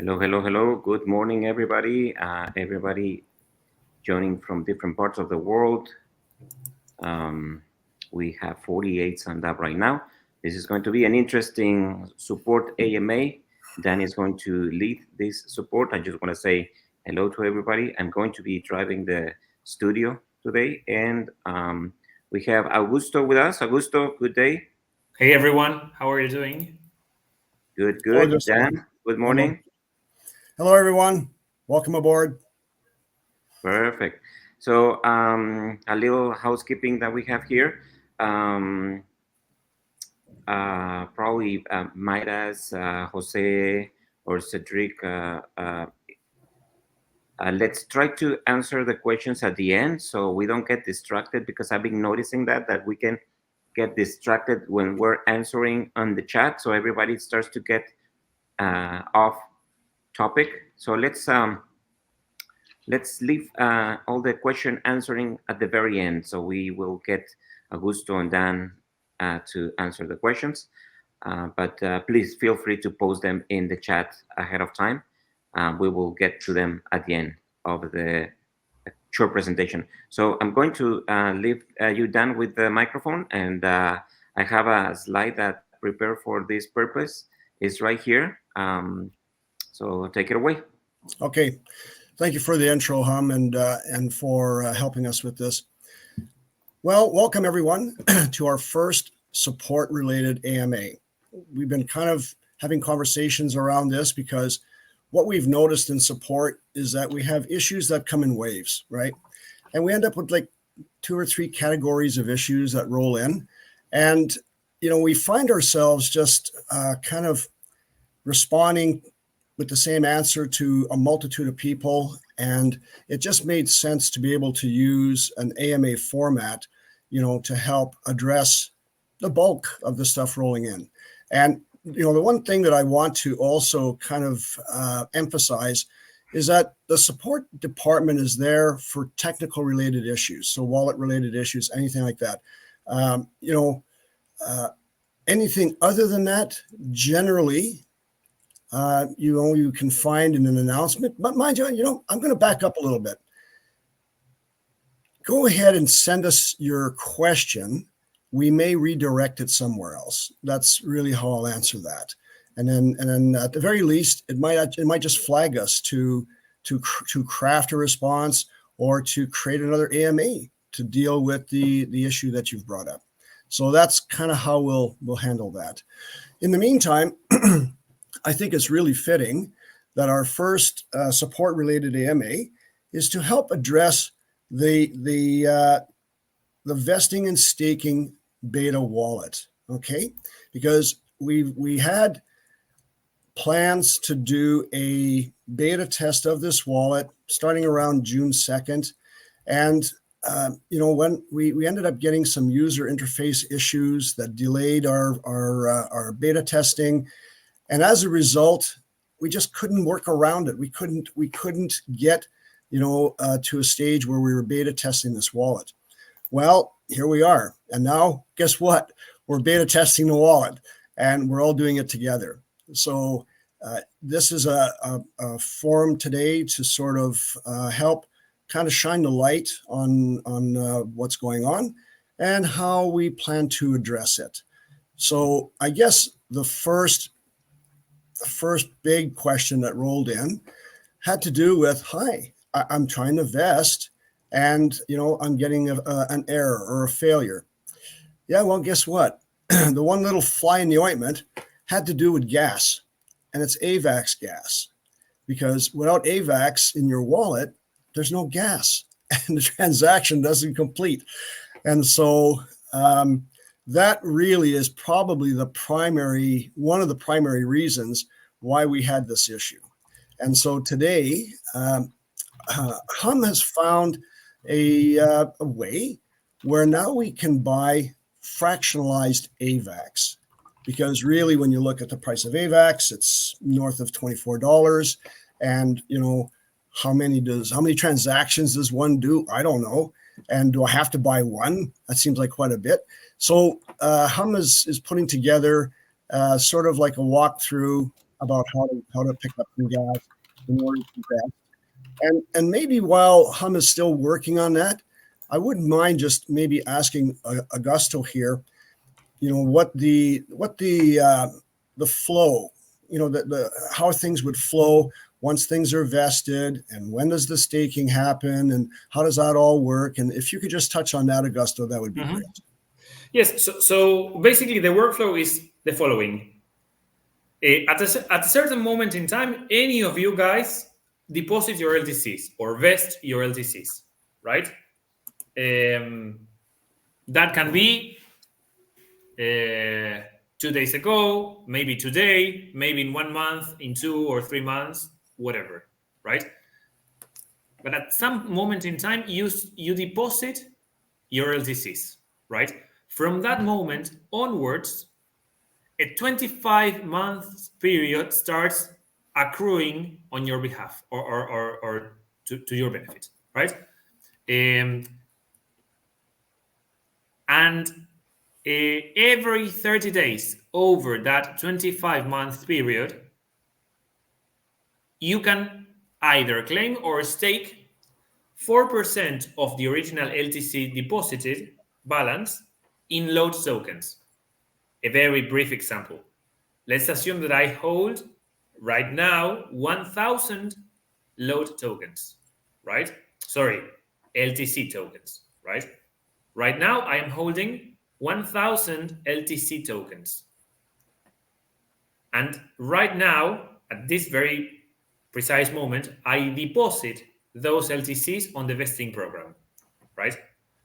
Hello, hello, hello. Good morning, everybody. Everybody joining from different parts of the world. Um, we have 48 signed up right now. This is going to be an interesting support AMA. Dan is going to lead this support. I just want to say hello to everybody. I'm going to be driving the studio today, and we have Augusto with us. Augusto, good day. Hey everyone, how are you doing? Good, Hello, good. Justin. Dan, good Hello. morning. Hello, everyone. Welcome aboard. Perfect. So a little housekeeping that we have here. Um, Probably Mayras, Jose, or Cedric. Let's try to answer the questions at the end so we don't get distracted, because I've been noticing that we can get distracted when we're answering on the chat. So everybody starts to get off topic. So let's leave all the question answering at the very end. So we will get Augusto and Dan to answer the questions. But please feel free to post them in the chat ahead of time. We will get to them at the end of the short presentation. So I'm going to leave you, Dan, with the microphone. And I have a slide that prepared for this purpose. It's right here. So take it away. Okay. Thank you for the intro, Hum, and for helping us with this. Well, welcome everyone to our first support-related AMA. We've been kind of having conversations around this because what we've noticed in support is that we have issues that come in waves, right? And we end up with like 2 or 3 categories of issues that roll in. And, we find ourselves just kind of responding with the same answer to a multitude of people. And it just made sense to be able to use an AMA format, to help address the bulk of the stuff rolling in. And, the one thing that I want to also kind of emphasize is that the support department is there for technical related issues. So wallet related issues, anything like that. Anything other than that, generally, you can find in an announcement. But mind you, I'm going to back up a little bit. Go ahead and send us your question. We may redirect it somewhere else. That's really how I'll answer that. And then at the very least, it might just flag us to craft a response or to create another AMA to deal with the issue that you've brought up. So that's kind of how we'll handle that. In the meantime, I think it's really fitting that our first support-related AMA is to help address the vesting and staking beta wallet, okay? Because we had plans to do a beta test of this wallet starting around June 2nd, and when we ended up getting some user interface issues that delayed our beta testing. And as a result, we just couldn't work around it. We couldn't get, to a stage where we were beta testing this wallet. Well, here we are. And now, guess what? We're beta testing the wallet, and we're all doing it together. So this is a forum today to sort of help kind of shine the light on what's going on and how we plan to address it. So I guess the first big question that rolled in had to do with, hi, I'm trying to vest and, I'm getting an error or a failure. Yeah, well, guess what? The one little fly in the ointment had to do with gas, and it's AVAX gas, because without AVAX in your wallet, there's no gas and the transaction doesn't complete. And so that really is probably one of the primary reasons why we had this issue. And so today, Hum has found a way where now we can buy fractionalized AVAX, because really when you look at the price of AVAX, it's north of $24. And, how many transactions does one do? I don't know. And do I have to buy one? That seems like quite a bit. So Hum is putting together sort of like a walkthrough about how to pick up some gas in order to vest. And maybe while Hum is still working on that, I wouldn't mind just maybe asking Augusto here, what the flow, the how things would flow once things are vested, and when does the staking happen, and how does that all work? And if you could just touch on that, Augusto, that would be great. Yes. So basically, the workflow is the following. At a certain moment in time, any of you guys deposit your LTCs or vest your LTCs, right? That can be 2 days ago, maybe today, maybe in 1 month, in 2 or 3 months, whatever, right? But at some moment in time, you deposit your LTCs, right? From that moment onwards, a 25-month period starts accruing on your behalf or to your benefit, right? And every 30 days over that 25-month period, you can either claim or stake 4% of the original LTC deposited balance in LOD tokens. A very brief example. Let's assume that I hold right now 1,000 LOD tokens, right? Sorry, LTC tokens, right? Right now, I am holding 1,000 LTC tokens. And right now, at this very precise moment, I deposit those LTCs on the vesting program, right?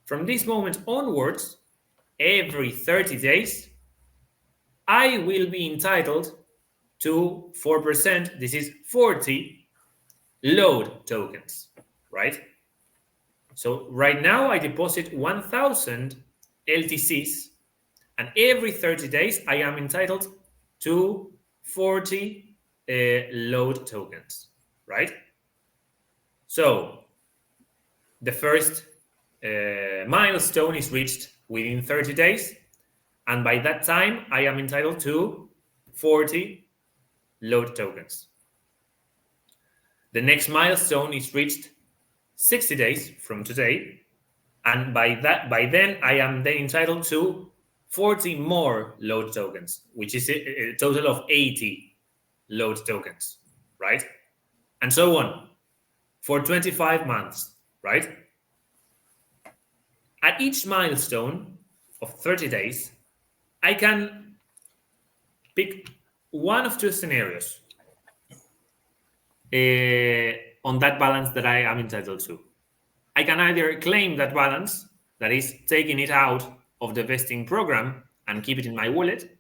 From this moment onwards, every 30 days, I will be entitled to 4%. This is 40 LOD tokens, right? So right now I deposit 1,000 LTCs, and every 30 days I am entitled to 40 LOD tokens, right? So the first milestone is reached within 30 days, and by that time I am entitled to 40 LOD tokens. The next milestone is reached 60 days from today, and by then I am then entitled to 40 more LOD tokens, which is a total of 80 LOD tokens, right? And so on for 25 months, right? At each milestone of 30 days, I can pick one of two scenarios on that balance that I am entitled to. I can either claim that balance, that is taking it out of the vesting program and keep it in my wallet,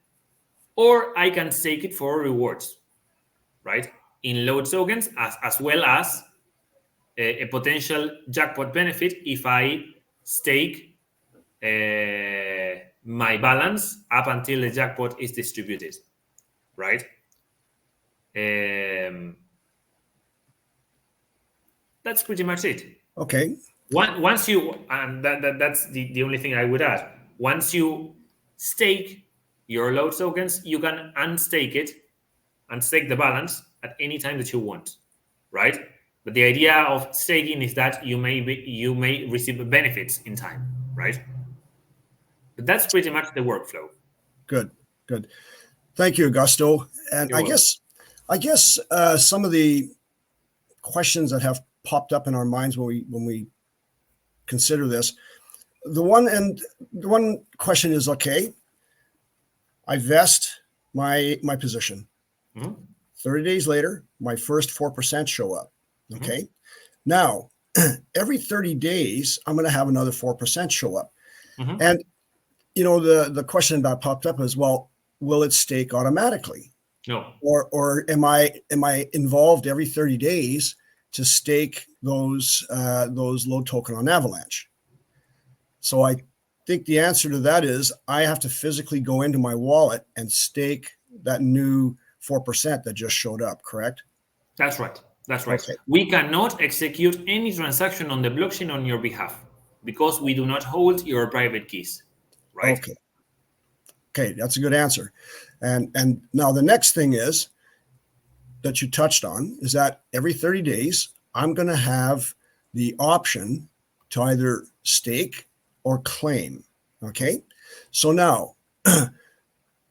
or I can stake it for rewards, right? In LOD tokens, as well as a potential jackpot benefit if I stake my balance up until the jackpot is distributed, right? That's pretty much it. Okay. Once you, and that's the only thing I would add. Once you stake your LOD tokens, you can unstake it and stake the balance at any time that you want, right? But the idea of staking is that you may receive benefits in time, right? But that's pretty much the workflow. Good. Thank you, Augusto. And You're I guess some of the questions that have popped up in our minds when we consider this, the one question is, okay, I vest my position. 30 days later, my first 4% show up. Okay. Now, every 30 days, I'm going to have another 4% show up. And, the question that popped up is, well, will it stake automatically? No. Or am I involved every 30 days to stake those LOD token on Avalanche? So I think the answer to that is I have to physically go into my wallet and stake that new 4% that just showed up, correct? That's right. Okay. We cannot execute any transaction on the blockchain on your behalf because we do not hold your private keys, right? Okay, that's a good answer. And now the next thing is, that you touched on is that every 30 days, I'm going to have the option to either stake or claim. Okay. So now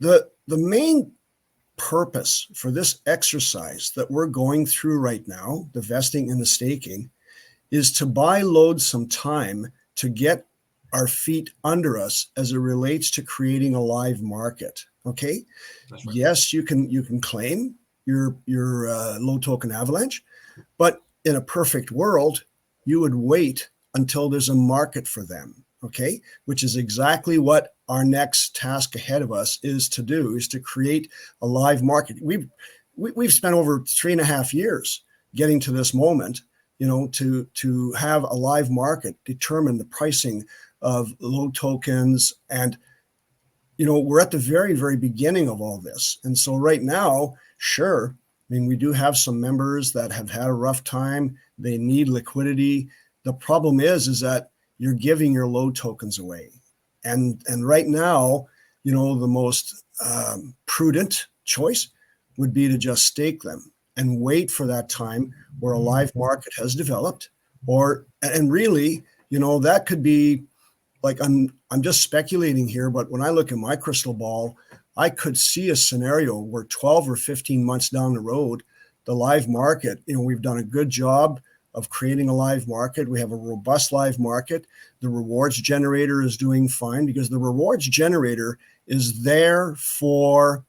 the main purpose for this exercise that we're going through right now, the vesting and the staking, is to buy LOD some time to get our feet under us as it relates to creating a live market. Okay. That's right. Yes, you can claim your LOD token avalanche, but in a perfect world, you would wait until there's a market for them. Okay, which is exactly what our next task ahead of us is to do, is to create a live market. We've spent over 3.5 years getting to this moment, to have a live market determine the pricing of LOD tokens. And, we're at the very, very beginning of all this. And so right now, sure, I mean, we do have some members that have had a rough time. They need liquidity. The problem is that you're giving your LOD tokens away. And right now, the most prudent choice would be to just stake them and wait for that time where a live market has developed. And really, that could be like, I'm just speculating here, but when I look at my crystal ball, I could see a scenario where 12 or 15 months down the road, the live market, we've done a good job of creating a live market. We have a robust live market. The rewards generator is doing fine because the rewards generator is there for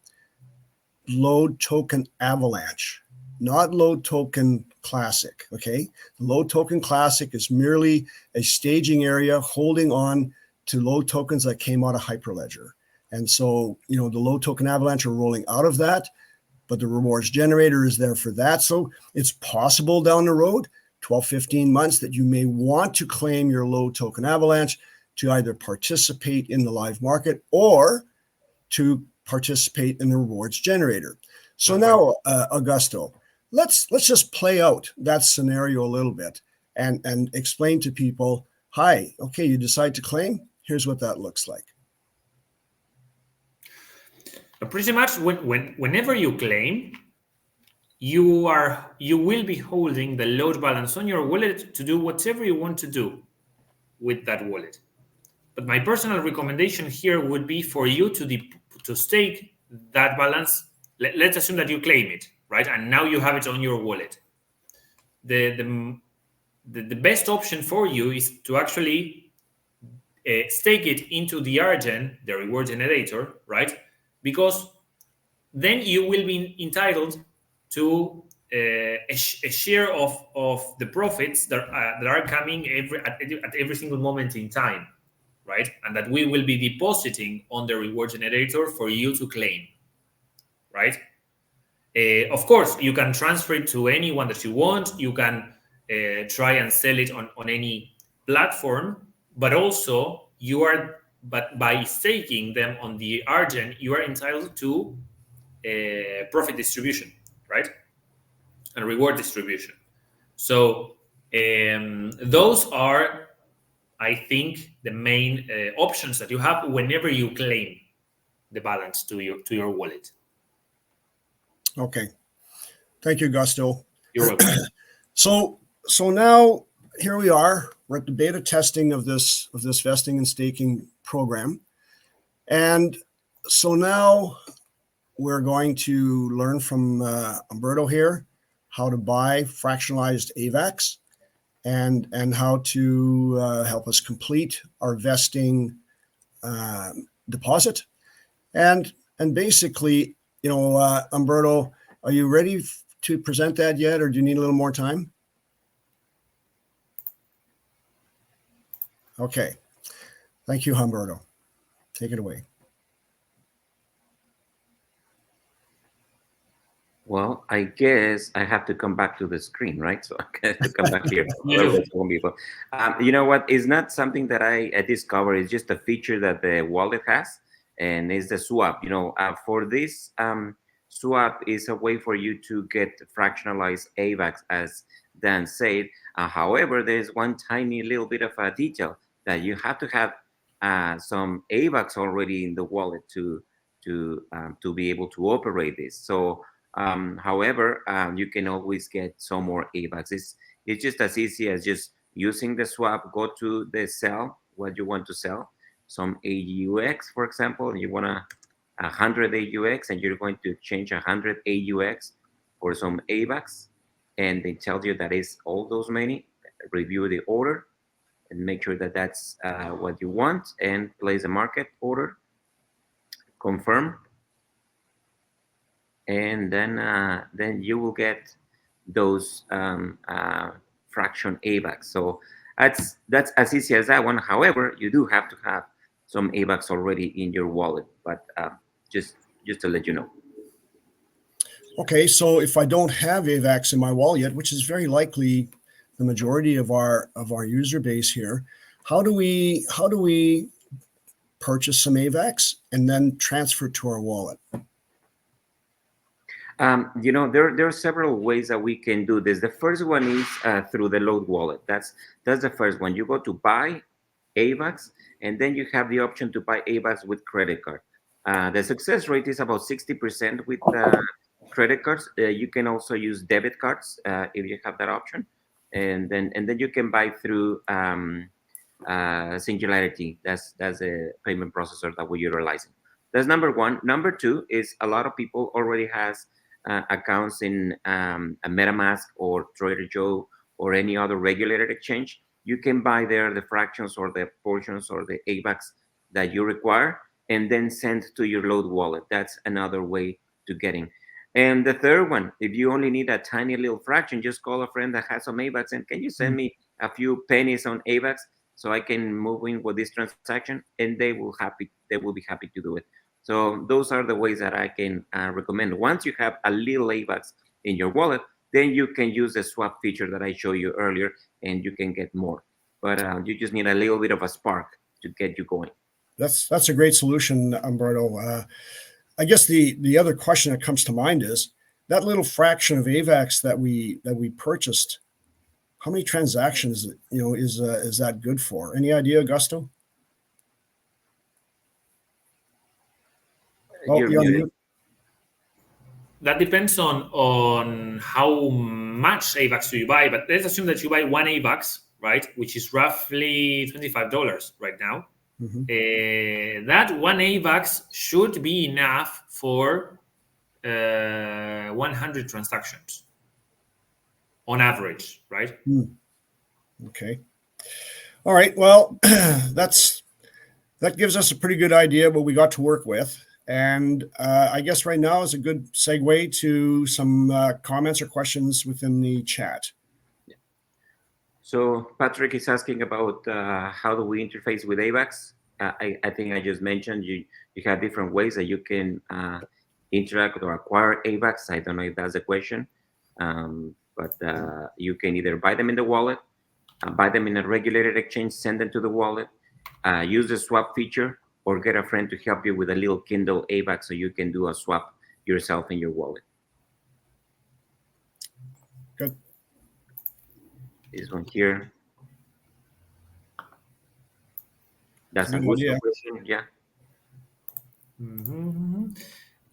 LOD token avalanche, not LOD token classic. Okay. The LOD token classic is merely a staging area holding on to LOD tokens that came out of Hyperledger. And so, the LOD token avalanche are rolling out of that, but the rewards generator is there for that. So it's possible down the road, 12, 15 months, that you may want to claim your LOD token avalanche to either participate in the live market or to participate in the rewards generator. So now, Augusto, let's just play out that scenario a little bit and explain to people, hi, okay, you decide to claim, here's what that looks like. Pretty much whenever you claim, you will be holding the LOD balance on your wallet to do whatever you want to do with that wallet. But my personal recommendation here would be for you to stake that balance. Let's assume that you claim it, right? And now you have it on your wallet. The best option for you is to actually stake it into the Argen, the reward generator, right? Because then you will be entitled to a share of the profits that are coming at every single moment in time, right? And that we will be depositing on the reward generator for you to claim, right? Of course, you can transfer it to anyone that you want. You can try and sell it on any platform, but also but by staking them on the Argen, you are entitled to profit distribution, right? And reward distribution. So those are, I think, the main options that you have whenever you claim the balance to your wallet. Okay. Thank you, Gusto. You're welcome. So now here we are. We're at the beta testing of this vesting and staking program. And so now we're going to learn from Umberto here how to buy fractionalized AVAX and how to help us complete our vesting deposit. And basically, Umberto, are you ready to present that yet, or do you need a little more time? Okay. Thank you, Humberto. Take it away. Well, I guess I have to come back to the screen, right? So I have to come back here. You know what? It's not something that I discovered. It's just a feature that the wallet has, and it's the swap. For this swap is a way for you to get fractionalized AVAX, as Dan said. However, there's one tiny little bit of a detail that you have to have some AVAX already in the wallet to be able to operate this. So However, you can always get some more AVAX. It's just as easy as just using the swap. Go to the sell what you want to sell. Some AUX, for example, and you want 100 AUX, and you're going to exchange 100 AUX for some AVAX, and they tell you that is all those many. Review the order and make sure that that's what you want, and place a market order. Confirm, and then you will get those fraction AVAX. So that's as easy as that one. However, you do have to have some AVAX already in your wallet, but just to let you know. Okay, so if I don't have AVAX in my wallet yet, which is very likely the majority of our user base here, how do we purchase some AVAX and then transfer it to our wallet? There are several ways that we can do this. The first one is through the LOD wallet. That's the first one. You go to buy AVAX, and then you have the option to buy AVAX with credit card. The success rate is about 60% with credit cards. You can also use debit cards if you have that option, and then you can buy through Singularity. That's a payment processor that we're utilizing. That's number one. Number two is a lot of people already has accounts in a MetaMask or Trader Joe or any other regulated exchange. You can buy there the fractions or the portions or the AVAX that you require, and then send to your LOD wallet. That's another way to getting. And the third one, if you only need a tiny little fraction, just call a friend that has some AVAX, and can you send me a few pennies on AVAX so I can move in with this transaction? And they will be happy to do it. So those are the ways that I can recommend. Once you have a little AVAX in your wallet, then you can use the swap feature that I showed you earlier, and you can get more. But you just need a little bit of a spark to get you going. That's a great solution, Umberto. I guess the other question that comes to mind is that little fraction of AVAX that we purchased. How many transactions is that good for? Any idea, Augusto? That depends on how much AVAX do you buy, but let's assume that you buy one AVAX, right, which is roughly $25 right now. Mm-hmm. That one AVAX should be enough for 100 transactions on average, right? Okay. All right. Well, that gives us a pretty good idea of what we got to work with. And I guess right now is a good segue to some comments or questions within the chat. So Patrick is asking about how do we interface with AVAX? I think I just mentioned you have different ways that you can interact or acquire AVAX. I don't know if that's the question, but you can either buy them in the wallet, buy them in a regulated exchange, send them to the wallet, use the swap feature, or get a friend to help you with a little Kindle AVAX so you can do a swap yourself in your wallet. Good. This one here. That's a good question. Yeah. Mm-hmm.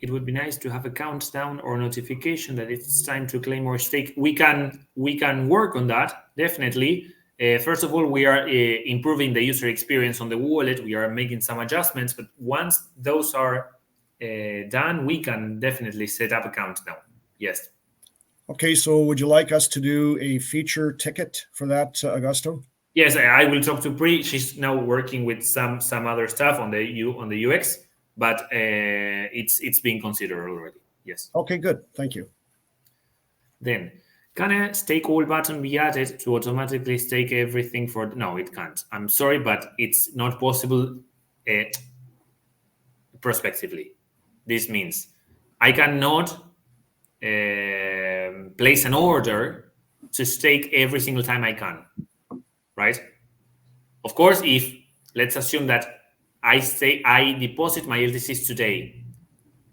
It would be nice to have a countdown or notification that it's time to claim or stake. We can work on that, definitely. First of all, we are improving the user experience on the wallet. We are making some adjustments, but once those are done, we can definitely set up a countdown. Yes. Okay, so would you like us to do a feature ticket for that, Augusto? Yes, I will talk to Pri. She's now working with some other stuff on the UX, but it's being considered already. Yes. Okay, good. Thank you. Then, can a stake all button be added to automatically stake everything for? No, it can't. I'm sorry, but it's not possible prospectively. This means I cannot place an order to stake every single time I can, right? Of course, if let's assume that I deposit my LTCs today,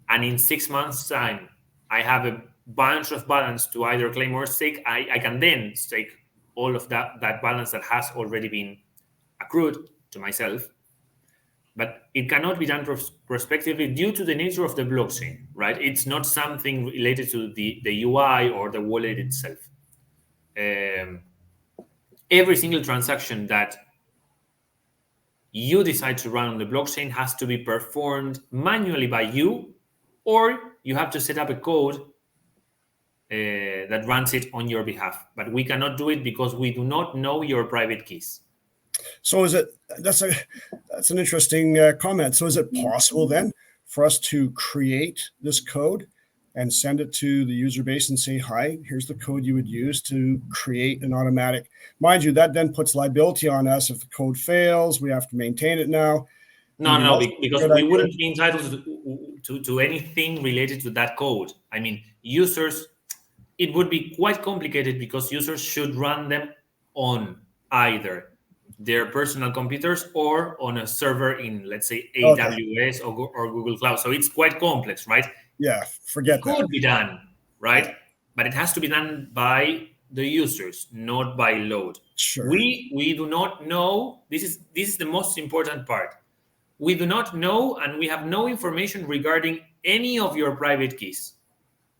and in 6 months' time I have a bunch of balance to either claim or stake, I can then stake all of that balance that has already been accrued to myself. but it cannot be done prospectively due to the nature of the blockchain, right? It's not something related to the UI or the wallet itself. Every single transaction that you decide to run on the blockchain has to be performed manually by you, or you have to set up a code that runs it on your behalf. But we cannot do it because we do not know your private keys. So that's an interesting comment. So is it possible then for us to create this code and send it to the user base and say, hi, here's the code you would use to create an automatic, mind you, that then puts liability on us. If the code fails, we have to maintain it now. No, because we wouldn't be entitled to anything related to that code. I mean, users, it would be quite complicated because users should run them on either their personal computers or on a server in, let's say, AWS or Google Cloud. So it's quite complex, right? Yeah, forget that. It could be done, right? But it has to be done by the users, not by LOD. Sure. We do not know. This is the most important part. We do not know, and we have no information regarding any of your private keys,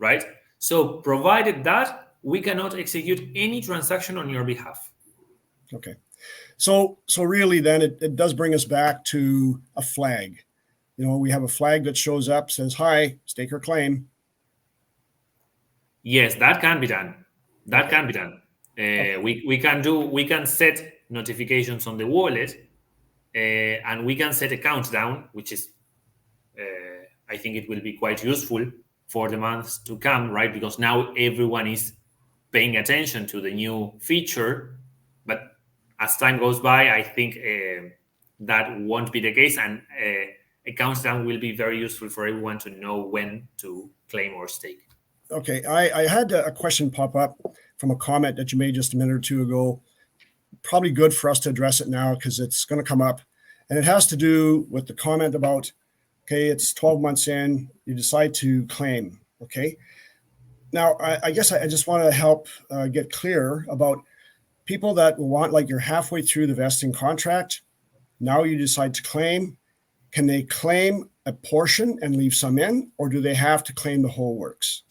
right? So provided that, we cannot execute any transaction on your behalf. Okay. So really then it does bring us back to a flag. We have a flag that shows up, says, hi, stake or claim. Yes, that can be done. That can be done. We can set notifications on the wallet, and we can set a countdown, which is, I think it will be quite useful for the months to come, right? Because now everyone is paying attention to the new feature. But as time goes by, I think that won't be the case, and a countdown will be very useful for everyone to know when to claim or stake. Okay, I had a question pop up from a comment that you made just a minute or two ago. Probably good for us to address it now because it's going to come up. And it has to do with the comment about, okay, it's 12 months in, you decide to claim, okay? Now, I guess I just want to help get clear about people that want, like you're halfway through the vesting contract, now you decide to claim. Can they claim a portion and leave some in, or do they have to claim the whole works?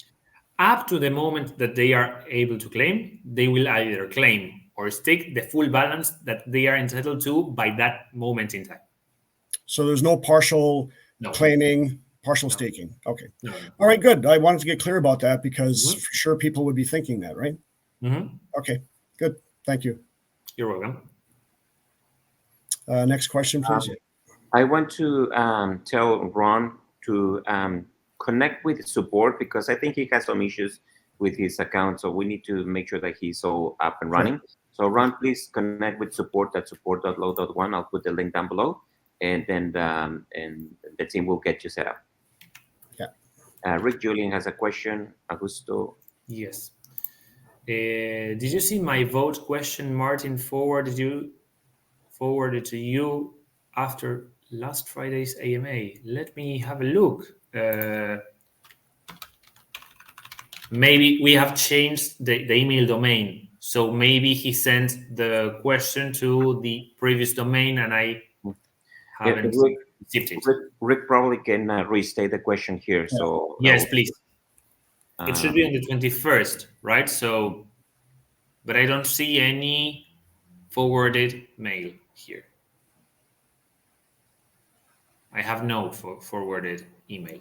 Up to the moment that they are able to claim, they will either claim or stake the full balance that they are entitled to by that moment in time. So there's no partial claiming, partial staking. Okay. No. All right, good. I wanted to get clear about that because for sure people would be thinking that, right? Okay, good. Thank you. You're welcome. Next question, please. I want to tell Ron to connect with support because I think he has some issues with his account. So we need to make sure that he's all up and running. Sure. So Ron, please connect with support at support.lo.1. I'll put the link down below, and then and the team will get you set up. Yeah. Rick Julian has a question. Augusto. Yes. Did you see my vote question, Martin? Forwarded to you after last Friday's AMA. Let me have a look. Maybe we have changed the email domain. So maybe he sent the question to the previous domain and I haven't received it. Rick probably can restate the question here. Yeah. So yes, please. It should be on the 21st, right? So, but I don't see any forwarded mail here. I have no forwarded email.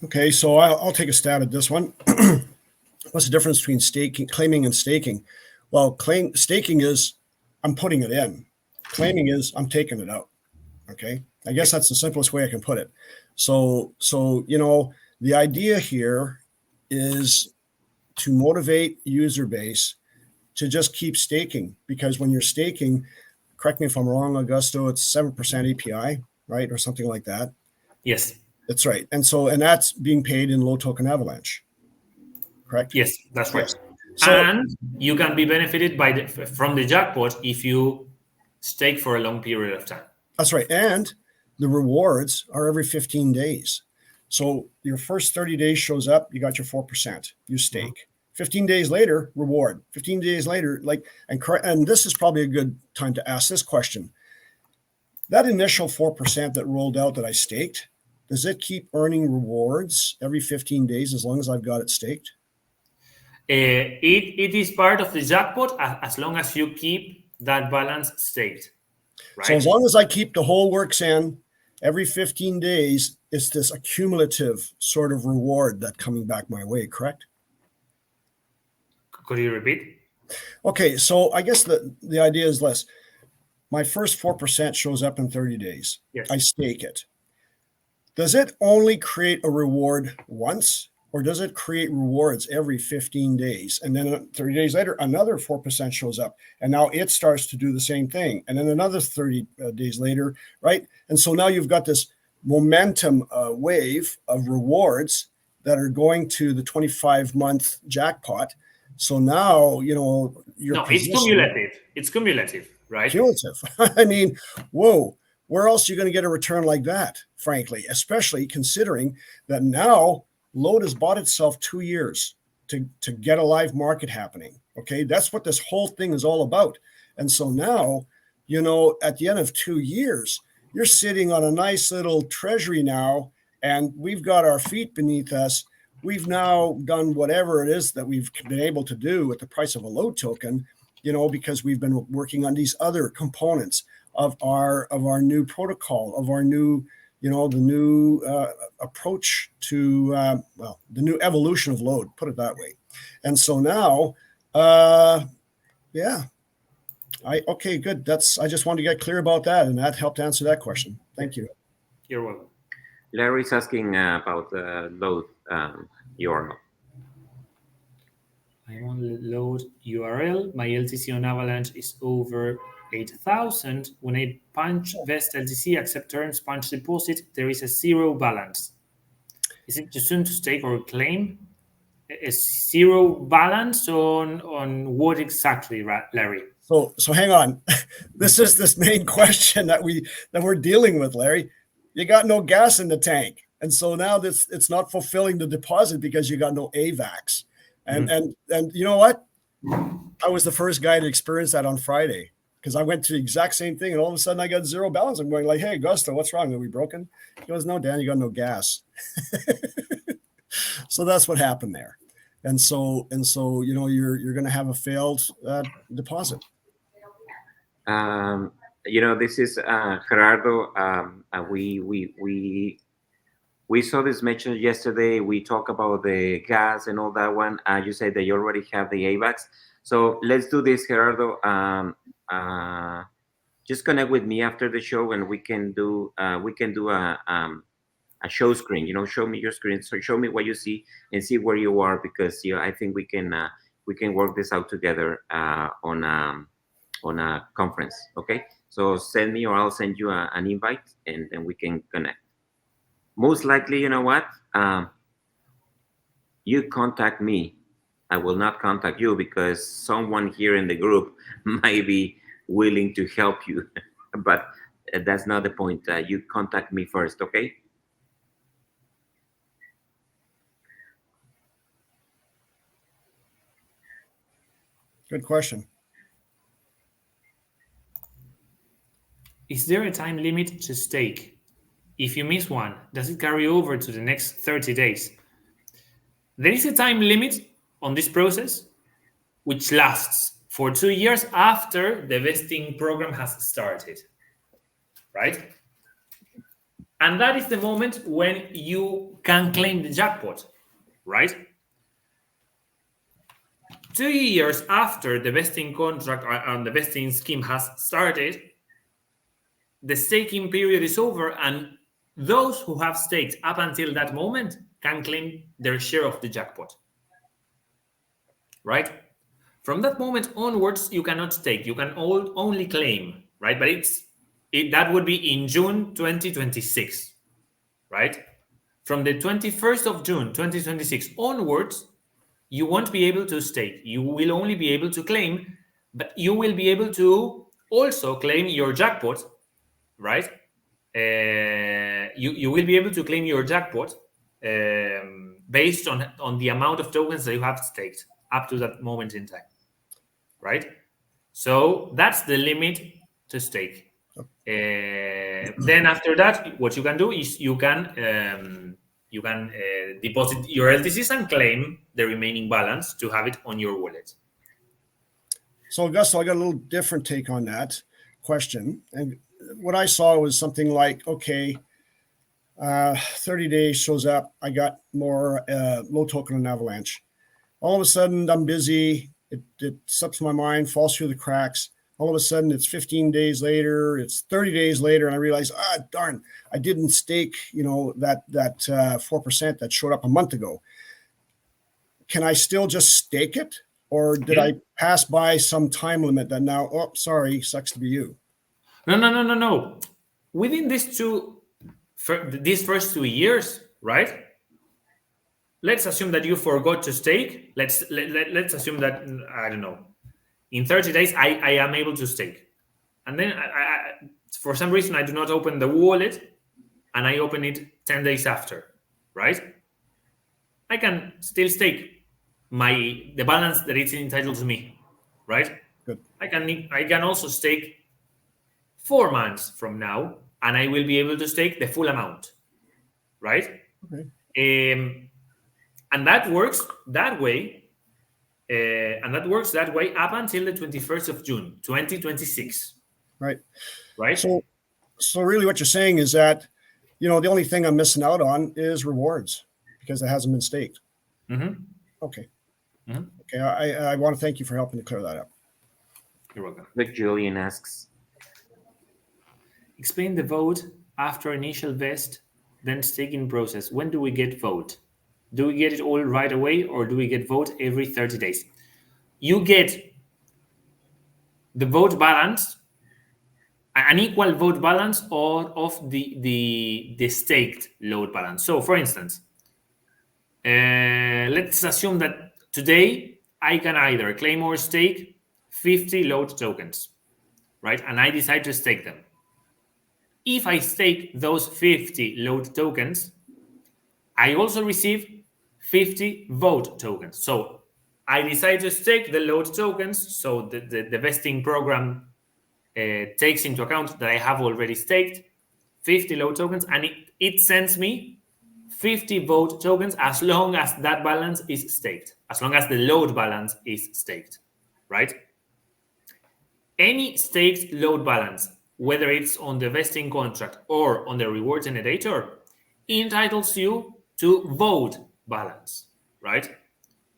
Okay, so I'll take a stab at this one. What's the difference between claiming and staking? Well, staking is I'm putting it in. Claiming is I'm taking it out. Okay, I guess that's the simplest way I can put it. So the idea here is to motivate user base to just keep staking, because when you're staking, correct me if I'm wrong, Augusto, it's 7% API, right? Or something like that. Yes. That's right. And that's being paid in low token avalanche. Correct? Yes, that's right. So, and you can be benefited from the jackpot if you stake for a long period of time. That's right. And the rewards are every 15 days. So your first 30 days shows up, you got your 4%, you stake. 15 days later, reward. 15 days later, and this is probably a good time to ask this question. That initial 4% that rolled out that I staked, does it keep earning rewards every 15 days as long as I've got it staked? It is part of the jackpot as long as you keep that balance staked. Right? So as long as I keep the whole works in, every 15 days, it's this accumulative sort of reward that's coming back my way, correct? Could you repeat? Okay, so I guess the idea is less. My first 4% shows up in 30 days. Yes. I stake it. Does it only create a reward once, or does it create rewards every 15 days? And then 30 days later, another 4% shows up, and now it starts to do the same thing. And then another 30 days later, right? And so now you've got this momentum wave of rewards that are going to the 25-month jackpot. So now, it's cumulative. It's cumulative, right? Cumulative. I mean, whoa, where else are you going to get a return like that, frankly, especially considering that now LOD has bought itself 2 years to get a live market happening. Okay, that's what this whole thing is all about. And so now, at the end of 2 years, you're sitting on a nice little treasury now, and we've got our feet beneath us. We've now done whatever it is that we've been able to do with the price of a LOD token, because we've been working on these other components of our new protocol, of our new, the new approach to, the new evolution of LOD, put it that way. And so now, okay, good. I just wanted to get clear about that, and that helped answer that question. Thank you. You're welcome. Larry's asking about the LOD URL. I'm on LOD URL. My LTC on Avalanche is over 8,000. When I punch vest LTC, accept terms, punch deposit, there is a 0 balance. Is it too soon to stake or claim? A 0 balance on what exactly, Larry? So hang on. This is this main question that we're dealing with, Larry. You got no gas in the tank, and so now it's not fulfilling the deposit because you got no AVAX. And you know what? I was the first guy to experience that on Friday because I went to the exact same thing, and all of a sudden I got 0 balance. I'm going like, "Hey, Augusto, what's wrong? Are we broken?" He goes, "No, Dan, you got no gas." So that's what happened there, and so you're going to have a failed deposit. This is Gerardo. We saw this mentioned yesterday. We talked about the gas and all that one. You said that you already have the AVAX. So let's do this, Gerardo. Just connect with me after the show, and we can do a show screen. Show me your screen. So show me what you see and see where you are, because I think we can work this out together on a conference. Okay. So send me, or I'll send you an invite, and we can connect. Most likely, you know what? You contact me. I will not contact you because someone here in the group might be willing to help you. But that's not the point. You contact me first, okay? Good question. Is there a time limit to stake? If you miss one, does it carry over to the next 30 days? There is a time limit on this process, which lasts for 2 years after the vesting program has started, right? And that is the moment when you can claim the jackpot, right? 2 years after the vesting contract and the vesting scheme has started, the staking period is over, and those who have staked up until that moment can claim their share of the jackpot, right? From that moment onwards, you cannot stake. You can only claim, right? But that would be in June 2026, right? From the 21st of June 2026 onwards, you won't be able to stake. You will only be able to claim, but you will be able to also claim your jackpot, right? You will be able to claim your jackpot based on the amount of tokens that you have staked, up to that moment in time, right? So that's the limit to stake. Then after that, what you can do is you can deposit your LTCs and claim the remaining balance to have it on your wallet. So, Augusto, I got a little different take on that question. And what I saw was something like, okay, 30 days shows up. I got more low token on Avalanche. All of a sudden, I'm busy. It slips my mind, falls through the cracks. All of a sudden, it's 15 days later. It's 30 days later, and I realize, darn, I didn't stake, that 4% that showed up a month ago. Can I still just stake it? Or did I pass by some time limit that now, oh, sorry, sucks to be you? No. Within these first 2 years, right? Let's assume that you forgot to stake. Let's assume that, I don't know, in 30 days, I am able to stake. And then I for some reason, I do not open the wallet and I open it 10 days after, right? I can still stake the balance that it's entitled to me, right? Good. I can also stake 4 months from now, and I will be able to stake the full amount, right? Okay. And that works that way. Up until the 21st of June, 2026. Right. Right. So really, what you're saying is that, the only thing I'm missing out on is rewards because it hasn't been staked. Mm-hmm. Okay. Mm-hmm. Okay. I want to thank you for helping to clear that up. You're welcome. Like Julian asks, explain the vote after initial vest, then staking process. When do we get vote? Do we get it all right away, or do we get vote every 30 days? You get the vote balance, an equal vote balance of the staked load balance. So, for instance, let's assume that today I can either claim or stake 50 load tokens, right? And I decide to stake them. If I stake those 50 load tokens, I also receive 50 vote tokens. So I decide to stake the load tokens. So the vesting program takes into account that I have already staked 50 load tokens, and it sends me 50 vote tokens as long as that balance is staked, as long as the load balance is staked, right? Any staked load balance, whether it's on the vesting contract or on the reward generator, entitles you to vote balance, right?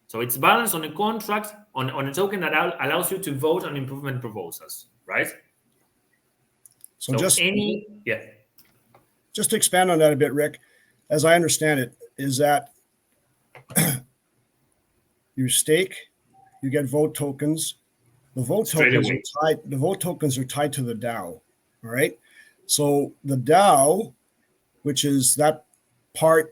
So it's balance on a contract, on a token that allows you to vote on improvement proposals, right? So just to expand on that a bit, Rick, as I understand it, is that you stake, you get vote tokens. The vote tokens are tied to the DAO. All right. So the DAO, which is that part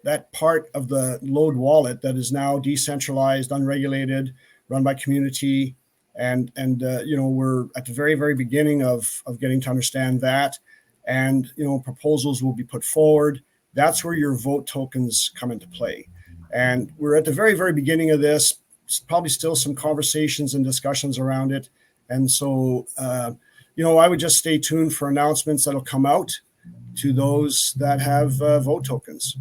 of the load wallet that is now decentralized, unregulated, run by community, and we're at the very, very beginning of getting to understand that, and proposals will be put forward. That's where your vote tokens come into play, and we're at the very, very beginning of this. Probably still some conversations and discussions around it, and so I would just stay tuned for announcements that'll come out to those that have vote tokens.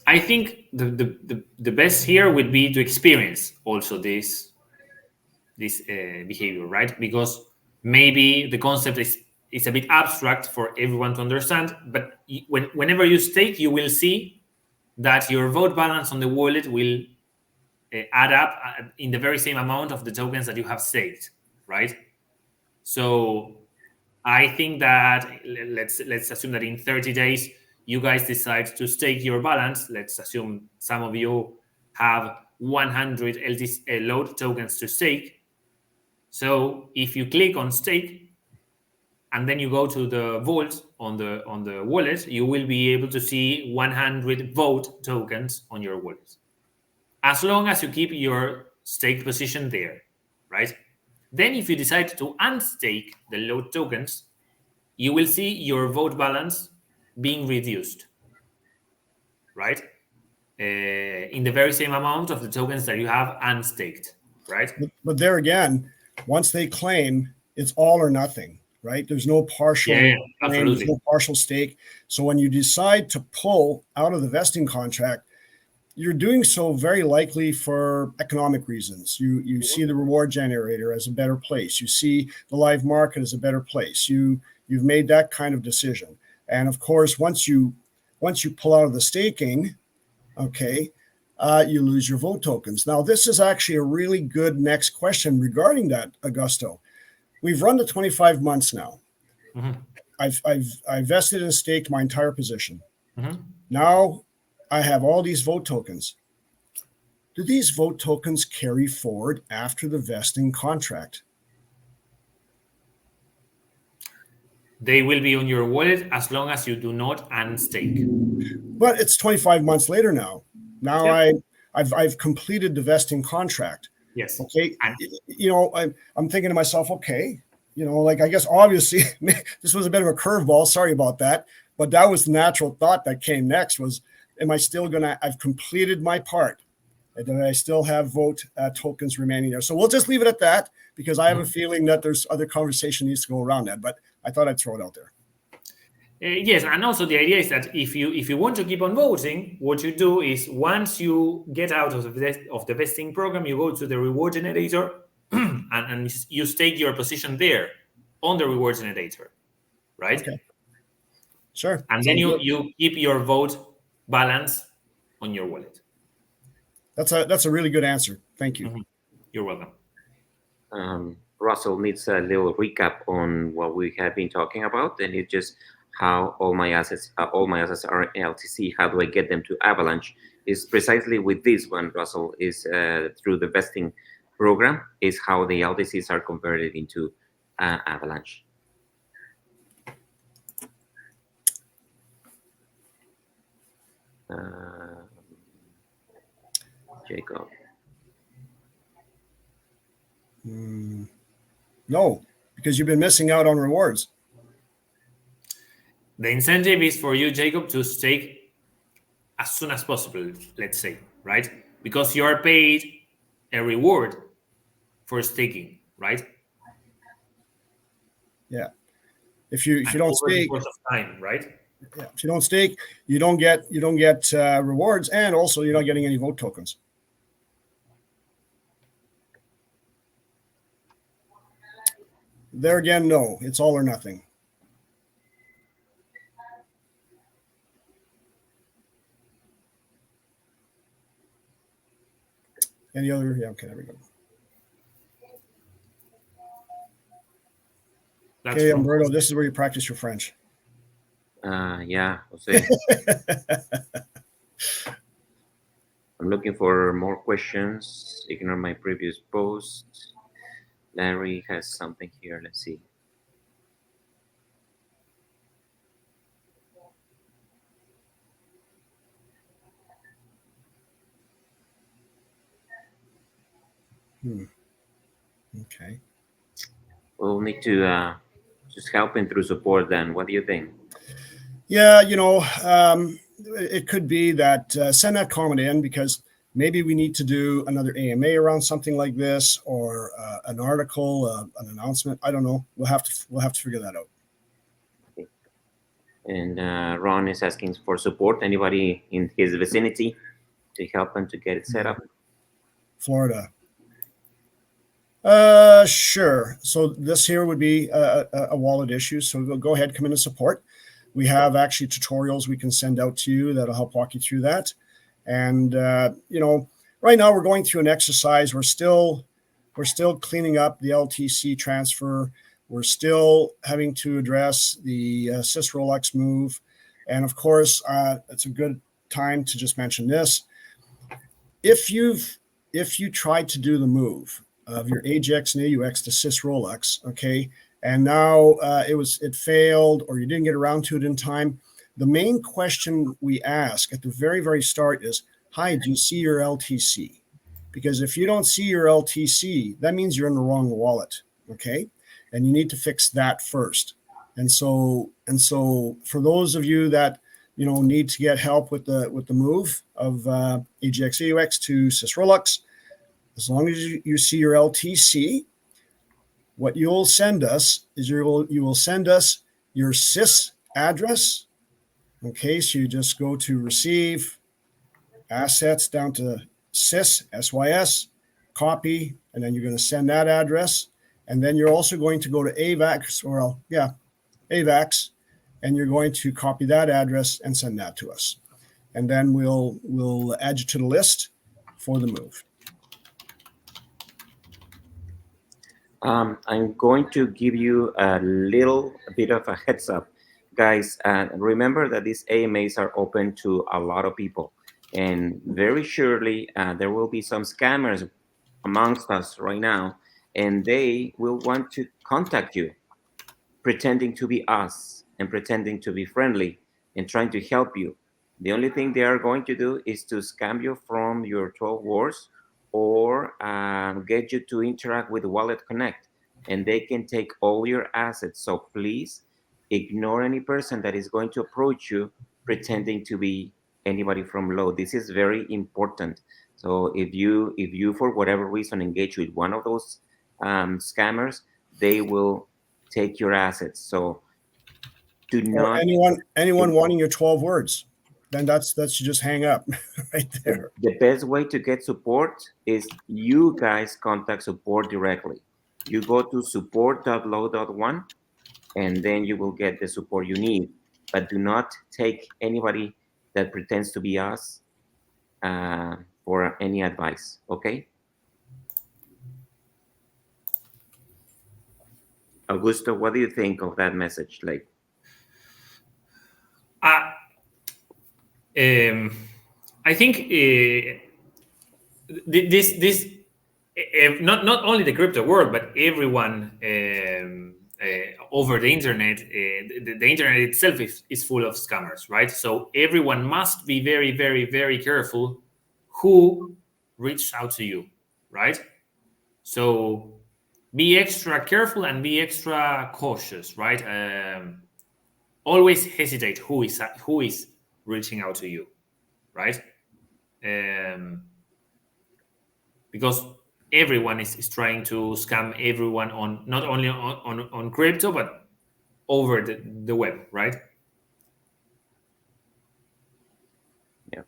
I think the best here would be to experience also this behavior, right? Because maybe the concept is a bit abstract for everyone to understand, but whenever you stake, you will see that your vote balance on the wallet will add up in the very same amount of the tokens that you have staked, right? So I think that let's assume that in 30 days you guys decide to stake your balance. Let's assume some of you have 100 load tokens to stake. So if you click on stake and then you go to the vault on the wallet, you will be able to see 100 vote tokens on your wallet, as long as you keep your staked position there, right? Then if you decide to unstake the load tokens, you will see your vote balance being reduced, right? in the very same amount of the tokens that you have unstaked, right? But there again, once they claim, it's all or nothing, right? There's no partial Yeah, claim, there's absolutely. no partial stake. So when you decide to pull out of the vesting contract, you're doing so very likely for economic reasons. You see the reward generator as a better place. You see the live market as a better place. You've made that kind of decision. And of course, once you pull out of the staking, okay, you lose your vote tokens. Now, this is actually a really good next question regarding that, Augusto. We've run the 25 months now. Mm-hmm. I've vested and staked my entire position. Mm-hmm. Now I have all these vote tokens. Do these vote tokens carry forward after the vesting contract? They will be on your wallet as long as you do not unstake. But it's 25 months later now. Now Yep. I've completed the vesting contract. Yes. Okay. And I'm thinking to myself, okay, like, I guess obviously this was a bit of a curveball. Sorry about that. But that was the natural thought that came next was, am I still I've completed my part. And then I still have vote tokens remaining there. So we'll just leave it at that because I have a feeling that there's other conversation needs to go around that, but I thought I'd throw it out there. Yes, and also the idea is that if you want to keep on voting, what you do is once you get out of the vesting program, you go to the reward generator and you stake your position there on the reward generator, right? Okay. Sure. And then you keep your vote balance on your wallet. That's a really good answer. Thank you. Mm-hmm. You're welcome. Russell needs a little recap on what we have been talking about, and it's just how all my assets are LTC. How do I get them to Avalanche? Is precisely with this one, Russell, is through the vesting program, is how the LTCs are converted into Avalanche. Jacob. No, because you've been missing out on rewards. The incentive is for you, Jacob, to stake as soon as possible, let's say, right? Because you are paid a reward for staking, right? Yeah. If you don't stake, of time, right? Yeah. If you don't stake, you don't get rewards, and also you're not getting any vote tokens. There again, no, it's all or nothing. Any other? Yeah, okay, there we go. Okay, Umberto, this is where you practice your French. Yeah, Jose. I'm looking for more questions. Ignore my previous post. Larry has something here. Let's see. Okay. We'll need to just help him through support then. What do you think? Yeah, it could be that send that comment in because maybe we need to do another AMA around something like this or an article, an announcement. I don't know. We'll have to figure that out. Okay. And Ron is asking for support. Anybody in his vicinity to help him to get it set up? Florida. Sure. So this here would be a wallet issue. So go ahead, come in and support. We have actually tutorials we can send out to you that'll help walk you through that. And right now we're going through an exercise. We're still cleaning up the LTC transfer. We're still having to address the Sys Rolex move. And of course, it's a good time to just mention this. If you tried to do the move of your AGX and AUX to Sys Rolex, okay, and now it failed or you didn't get around to it in time, the main question we ask at the very, very start is, hi, do you see your LTC? Because if you don't see your LTC, that means you're in the wrong wallet, okay? And you need to fix that first. And so for those of you that need to get help with the move of AGX AUX to Sysrolux, as long as you see your LTC, what you'll send us is you will send us your sys address. Okay, so you just go to receive assets down to sys, SYS, copy, and then you're going to send that address. And then you're also going to go to AVAX, AVAX, and you're going to copy that address and send that to us. And then we'll add you to the list for the move. I'm going to give you a little bit of a heads up. Guys, remember that these AMAs are open to a lot of people. And very surely there will be some scammers amongst us right now, and they will want to contact you, pretending to be us and pretending to be friendly and trying to help you. The only thing they are going to do is to scam you from your 12 words or get you to interact with Wallet Connect, and they can take all your assets. So please ignore any person that is going to approach you pretending to be anybody from LOD. This is very important. So if you for whatever reason engage with one of those scammers, they will take your assets. So do not. Anyone wanting your 12 words, then that's you just hang up right there. The best way to get support is you guys contact support directly. You go to support.lo.1 and then you will get the support you need. But do not take anybody that pretends to be us for any advice, okay? Augusto, what do you think of that message? Like, I think this not only the crypto world, but everyone over the internet, the internet itself is full of scammers, right? So everyone must be very, very, very careful who reached out to you, right? So be extra careful and be extra cautious, right? Always hesitate who is reaching out to you, right? Because everyone is trying to scam everyone on not only on crypto but over the web, right? Yeah.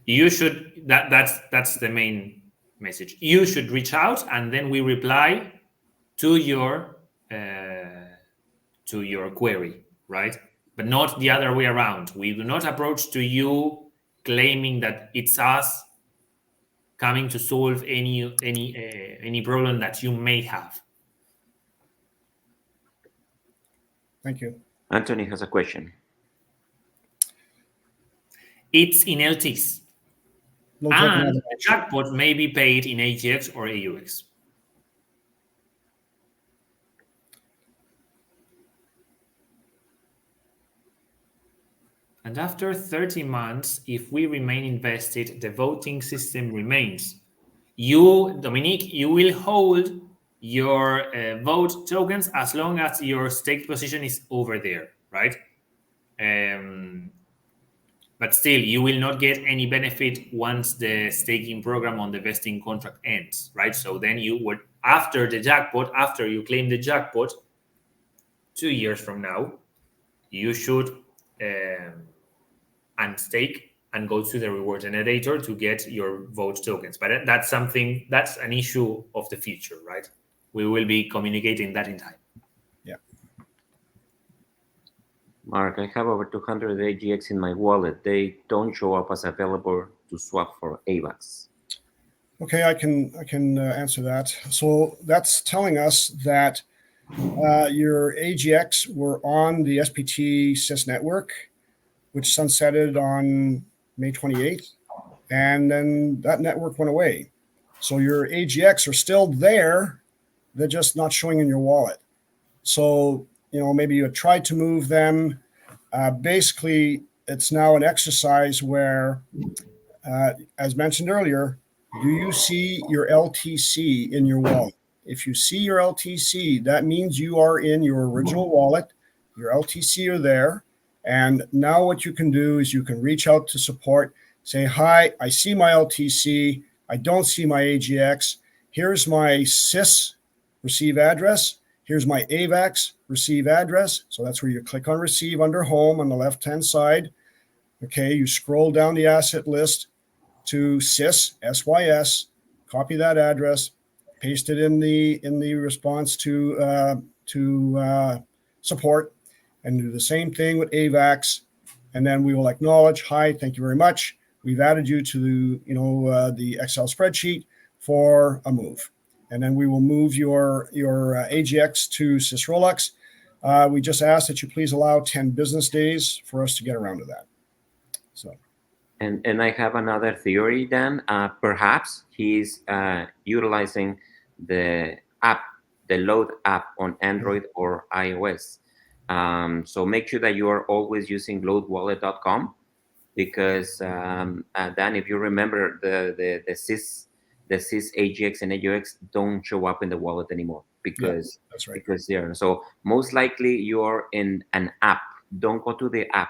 You should that's the main message. You should reach out and then we reply to your query, right? But not the other way around. We do not approach to you claiming that it's us coming to solve any problem that you may have. Thank you. Anthony has a question. It's in LTs. And the jackpot may be paid in AGX or AUX. And after 30 months, if we remain invested, the voting system remains. You, Dominique, you will hold your vote tokens as long as your stake position is over there, right? But still, you will not get any benefit once the staking program on the vesting contract ends, right? So then you would, after the jackpot, after you claim the jackpot, 2 years from now, you should unstake and go to the reward generator to get your vote tokens. But that's an issue of the future, right? We will be communicating that in time. Yeah. Mark, I have over 200 AGX in my wallet. They don't show up as available to swap for AVAX. Okay, I can answer that. So that's telling us that your AGX were on the SPT sys network, which sunsetted on May 28th, and then that network went away. So your AGX are still there, they're just not showing in your wallet. So, maybe you had tried to move them. Basically, it's now an exercise where, as mentioned earlier, do you see your LTC in your wallet? If you see your LTC, that means you are in your original wallet, your LTC are there, And now what you can do is you can reach out to support, say, hi, I see my LTC. I don't see my AGX. Here's my SIS receive address. Here's my AVAX receive address. So that's where you click on receive under home on the left-hand side. Okay, you scroll down the asset list to SIS, SYS, copy that address, paste it in the response to support, and do the same thing with AVAX. And then we will acknowledge, hi, thank you very much. We've added you to the Excel spreadsheet for a move. And then we will move your AGX to SysRolux. We just ask that you please allow 10 business days for us to get around to that. So. And I have another theory, Dan. Perhaps he's utilizing the app, the LOD app on Android or iOS. So make sure that you are always using loadwallet.com, because Dan, if you remember, the SIS AGX and AUX don't show up in the wallet anymore because that's right. Because they're so most likely you are in an app. Don't go to the app,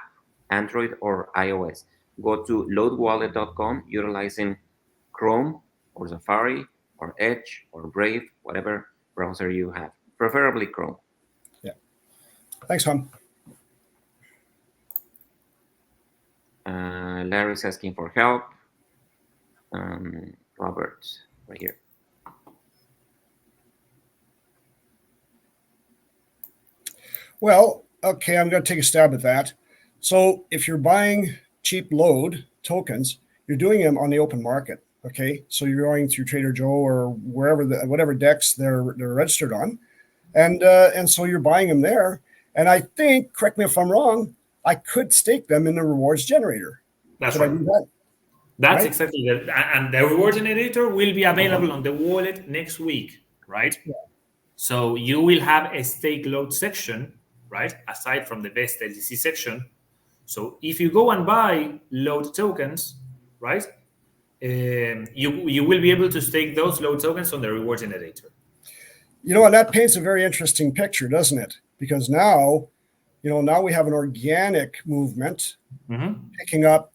Android or iOS. Go to loadwallet.com utilizing Chrome or Safari or Edge or Brave, whatever browser you have, preferably Chrome. Yeah. Thanks, Tom. Larry's asking for help. Robert, right here. Well, okay, I'm going to take a stab at that. So if you're buying cheap LOD tokens, you're doing them on the open market. Okay, so you're going through Trader Joe or wherever whatever DEX they're registered on, and so you're buying them there. And I think, correct me if I'm wrong, I could stake them in the rewards generator. That's Could right. I do that? That's right? exactly it. And the reward generator will be available on the wallet next week, right? Yeah. So you will have a stake load section, right? Aside from the best LTC section. So if you go and buy load tokens, right? You will be able to stake those load tokens on the reward generator. You know, and that paints a very interesting picture, doesn't it? Because now, now we have an organic movement picking up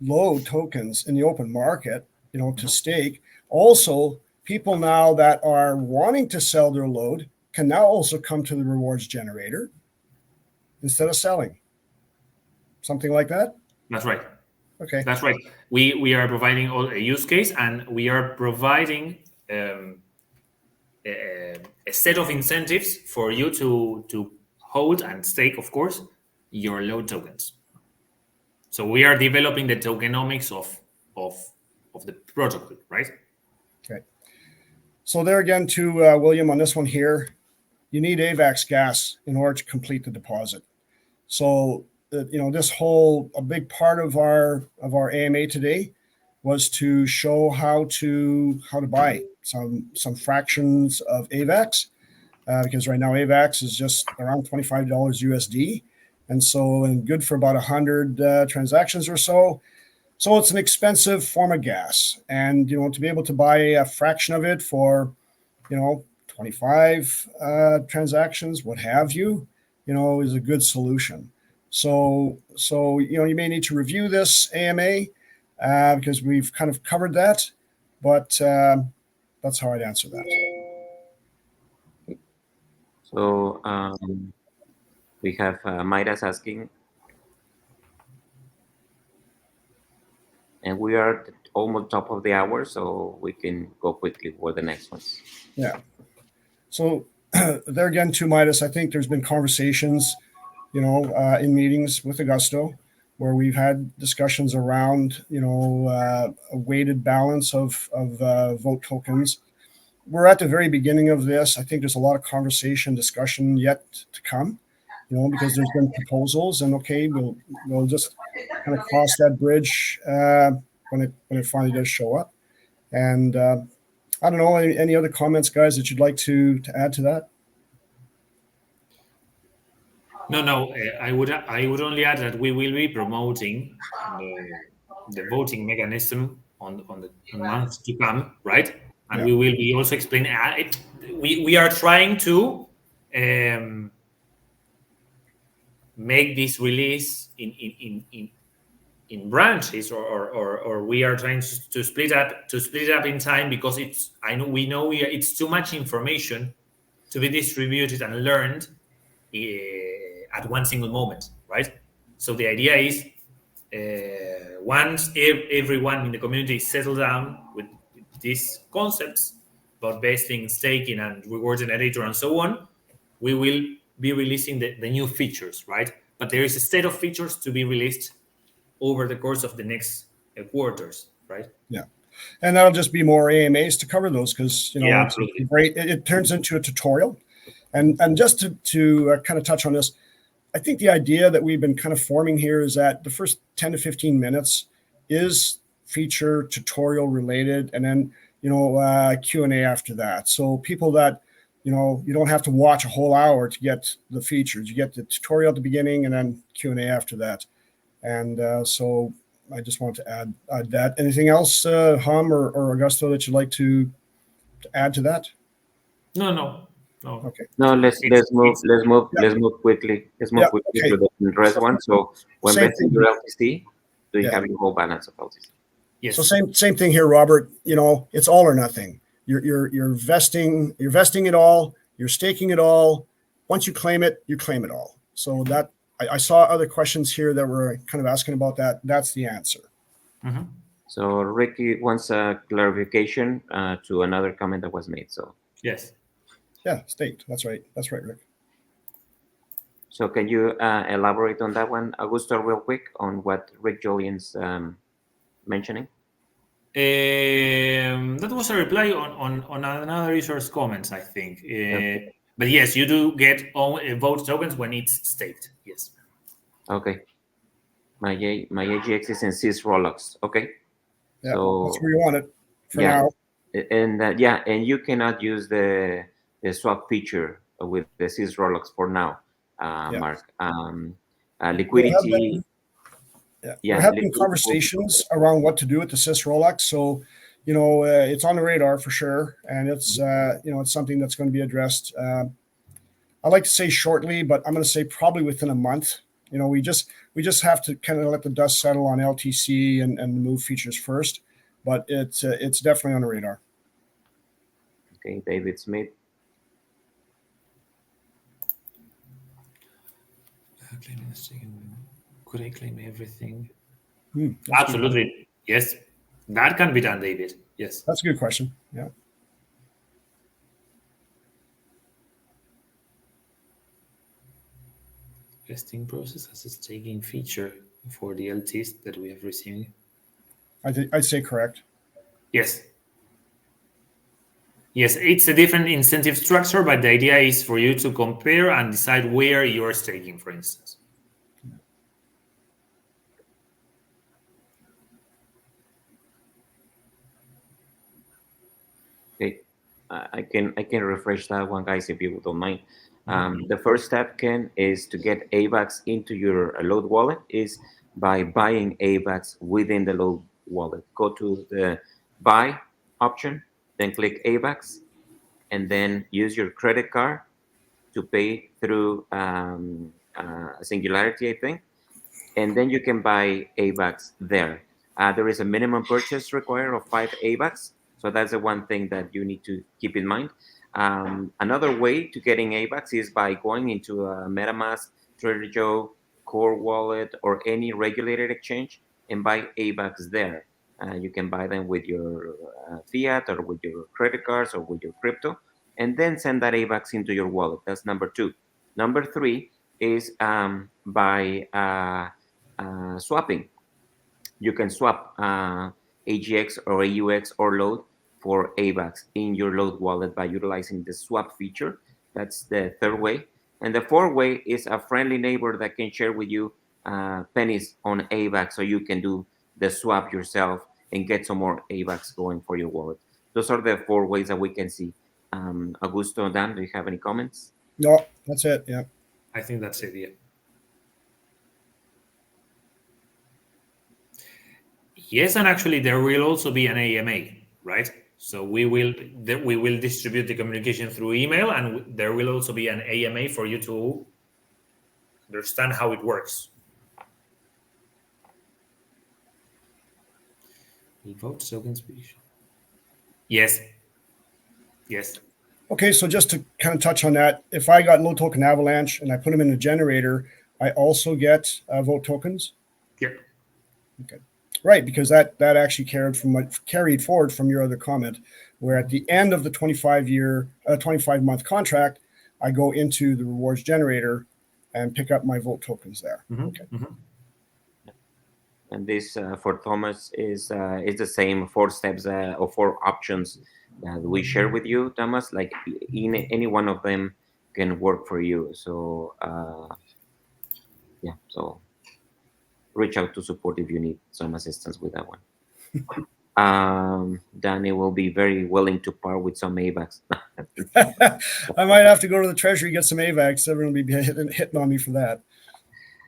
LOD tokens in the open market, to stake. Also, people now that are wanting to sell their LOD can now also come to the rewards generator instead of selling. Something like that? That's right. Okay. That's right. We are providing a use case, and we are providing a set of incentives for you to hold and stake, of course, your LOD tokens. So we are developing the tokenomics of the protocol, right? Okay. So there again to William on this one here, you need AVAX gas in order to complete the deposit. So this a big part of our AMA today was to show how to buy some fractions of AVAX, because right now AVAX is just around $25 USD. And so, and good for about 100 transactions or so. So it's an expensive form of gas. And, to be able to buy a fraction of it for, 25 transactions, what have you, is a good solution. So you may need to review this AMA because we've kind of covered that, but that's how I'd answer that. So we have Midas asking, and we are almost top of the hour, so we can go quickly for the next ones. Yeah. So there again, to Midas, I think there's been conversations, in meetings with Augusto, where we've had discussions around, a weighted balance of vote tokens. We're at the very beginning of this. I think there's a lot of conversation, discussion yet to come, because there's been proposals, and okay, we'll just kind of cross that bridge when it finally does show up. And I don't know, any other comments, guys, that you'd like to add to that? No. I would only add that we will be promoting the voting mechanism on the months to come, right? And we will be also explaining we are trying to make this release in branches, or we are trying to split it up in time, because we know it's too much information to be distributed and learned at one single moment, right? So the idea is, once everyone in the community is settled down with these concepts about vesting, staking, and reward generator and so on, we will be releasing the new features, right? But there is a set of features to be released over the course of the next quarters, right? Yeah. And that'll just be more AMAs to cover those, because Yeah, it's absolutely. great. It turns into a tutorial. And just to kind of touch on this, I think the idea that we've been kind of forming here is that the first 10 to 15 minutes is feature tutorial related, and then Q&A after that. So people that you don't have to watch a whole hour to get the features. You get the tutorial at the beginning and then Q&A after that. And so I just want to add that. Anything else, Hum or Augusto, that you'd like to add to that? No. Okay. No, let's move quickly. Let's move quickly okay. to the rest one. So when Same vesting thing. your LTC, do you Yeah. have your whole balance of LTC? Yes. So same thing here, Robert. It's all or nothing. You're vesting it all. You're staking it all. Once you claim it all. So that I saw other questions here that were kind of asking about that. That's the answer. Mm-hmm. So Ricky wants a clarification to another comment that was made. So yes. Yeah, staked. That's right, Rick. So can you elaborate on that one, Augusto, real quick, on what Rick Julian's mentioning? That was a reply on another user's comments, I think. But yes, you do get vote tokens when it's staked. Yes. Okay. My AGX is in Sys Rolex. Okay. Yeah, so that's where you want it for yeah, now. And you cannot use the swap feature with the Sys Rolex for now, Mark. Liquidity. We're having conversations around what to do with the Sys Rolex. So, it's on the radar for sure, and it's it's something that's going to be addressed. I like to say shortly, but I'm going to say probably within a month. We just have to kind of let the dust settle on LTC and move features first, but it's definitely on the radar. Okay, David Smith. Could I claim everything? Absolutely. Absolutely. Yes. That can be done, David. Yes. That's a good question. Yeah. Vesting process as a staking feature for the LTs that we have received. I'd say correct. Yes. Yes, it's a different incentive structure, but the idea is for you to compare and decide where you're staking, for instance. Okay, I can refresh that one, guys, if you don't mind. The first step, Ken, is to get AVAX into your LOD wallet is by buying AVAX within the LOD wallet. Go to the buy option, then click AVAX, and then use your credit card to pay through Singularity, I think, and then you can buy AVAX there. There is a minimum purchase required of 5 AVAX, so that's the one thing that you need to keep in mind. Another way to getting AVAX is by going into a MetaMask, Trader Joe, Core Wallet, or any regulated exchange and buy AVAX there. You can buy them with your fiat or with your credit cards or with your crypto, and then send that AVAX into your wallet. That's number 2. Number 3 is by swapping. You can swap AGX or AUX or LOD for AVAX in your LOD wallet by utilizing the swap feature. That's the third way. And the fourth way is a friendly neighbor that can share with you pennies on AVAX so you can do the swap yourself and get some more AVAX going for your wallet. Those are the 4 ways that we can see. Augusto and Dan, do you have any comments? No, that's it. Yeah. I think that's it. Yeah. Yes, and actually there will also be an AMA, right? So we will distribute the communication through email, and there will also be an AMA for you to understand how it works. Vote tokens. Yes. Yes. Okay, so just to kind of touch on that, if I got low token avalanche and I put them in a generator, I also get vote tokens. Yep. Okay, right, because that actually carried forward from your other comment, where at the end of the 25-month contract, I go into the rewards generator and pick up my vote tokens there. Mm-hmm. Okay. Mm-hmm. And this for Thomas is the same 4 steps or 4 options that we share with you, Thomas. Like in any one of them can work for you. So yeah, so reach out to support if you need some assistance with that one. Danny will be very willing to part with some AVAX. I might have to go to the treasury, get some AVAX. Everyone will be hitting on me for that.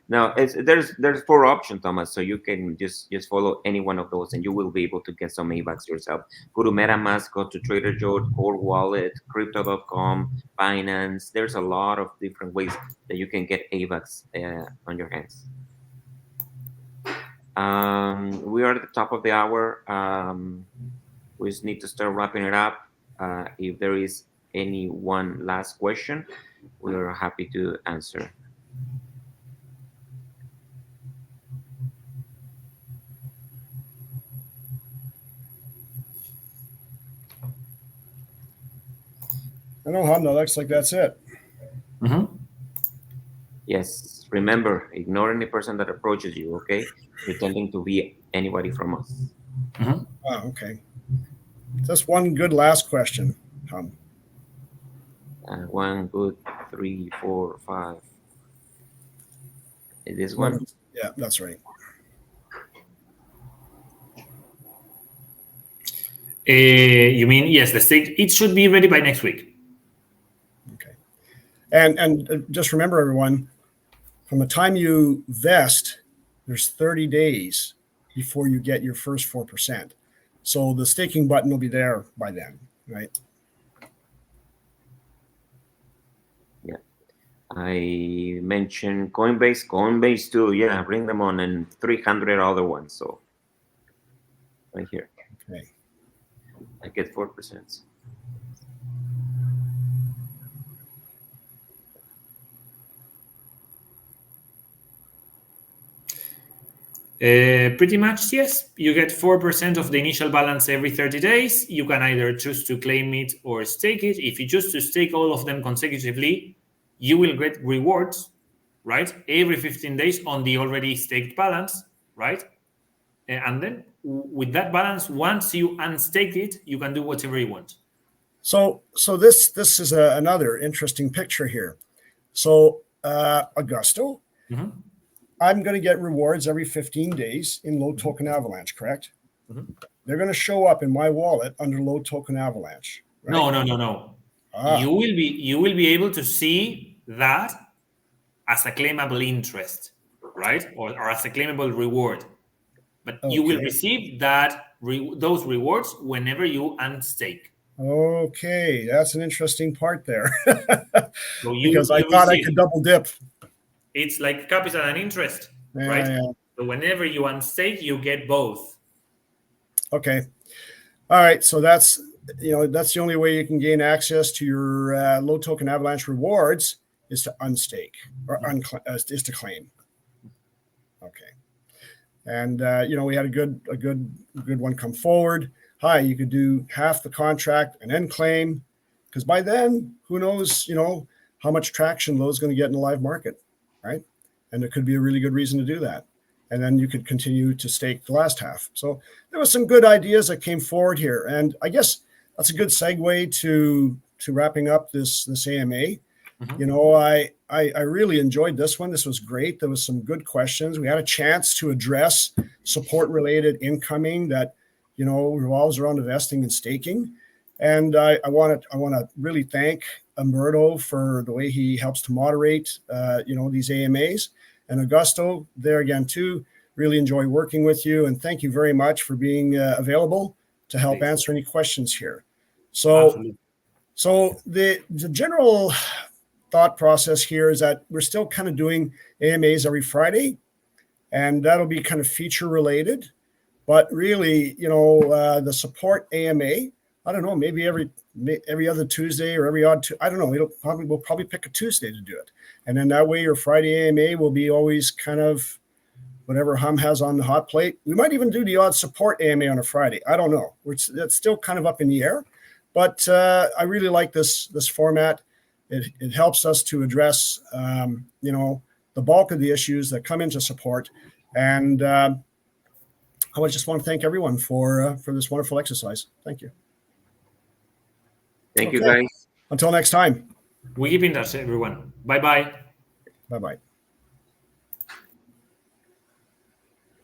No, there's 4 options, Thomas. So you can just follow any one of those, and you will be able to get some AVAX yourself. Go to MetaMask, go to Trader Joe, Core Wallet, Crypto.com, Binance. There's a lot of different ways that you can get AVAX on your hands. We are at the top of the hour. We just need to start wrapping it up. If there is any one last question, we are happy to answer. I know, Hamna, looks like that's it. Mm-hmm. Yes, remember, ignore any person that approaches you, okay? Pretending to be anybody from us. Mm-hmm. Oh, okay. Just one good last question, Tom. 1, 2, 3, 4, 5. Is this one? Yeah, that's right. You mean, yes, the stake, it should be ready by next week. Okay. And just remember, everyone, from the time you vest, there's 30 days before you get your first 4%. So the staking button will be there by then, right? Yeah. I mentioned Coinbase too. Yeah, bring them on, and 300 other ones. So right here. Okay. I get 4%. Pretty much, yes. You get 4% of the initial balance every 30 days. You can either choose to claim it or stake it. If you choose to stake all of them consecutively, you will get rewards, right? Every 15 days on the already staked balance, right? And then with that balance, once you unstake it, you can do whatever you want. So this is another interesting picture here. So Augusto, mm-hmm. I'm going to get rewards every 15 days in low token avalanche, correct? Mm-hmm. They're going to show up in my wallet under low token avalanche. Right? No. You will be able to see that as a claimable interest, right? Or as a claimable reward. But you will receive those rewards whenever you unstake. Okay, that's an interesting part there. So because I thought I could double dip. It's like capital and interest, right? Yeah. So whenever you unstake, you get both. Okay. All right. So that's the only way you can gain access to your low token avalanche rewards is to unstake or is to claim. Okay. And we had a good one come forward. Hi, you could do half the contract and then claim, because by then, who knows, how much traction LOD's going to get in the live market, right? And it could be a really good reason to do that. And then you could continue to stake the last half. So there was some good ideas that came forward here. And I guess that's a good segue to wrapping up this AMA. Mm-hmm. I really enjoyed this one. This was great. There was some good questions. We had a chance to address support-related incoming that, revolves around investing and staking. And I want to really thank Umberto for the way he helps to moderate, these AMAs. And Augusto, there again, too, really enjoy working with you. And thank you very much for being available to help answer any questions here. So, Absolutely. So the general thought process here is that we're still kind of doing AMAs every Friday, and that'll be kind of feature related. But really, the support AMA, I don't know, maybe every other Tuesday or every odd, I don't know. We'll probably pick a Tuesday to do it, and then that way your Friday AMA will be always kind of whatever Hum has on the hot plate. We might even do the odd support AMA on a Friday. I don't know. That's still kind of up in the air, but I really like this format. It helps us to address, the bulk of the issues that come into support, and I would just want to thank everyone for this wonderful exercise. Thank you. Thank you, guys. Until next time. We keep in touch, everyone. Bye-bye. Bye-bye.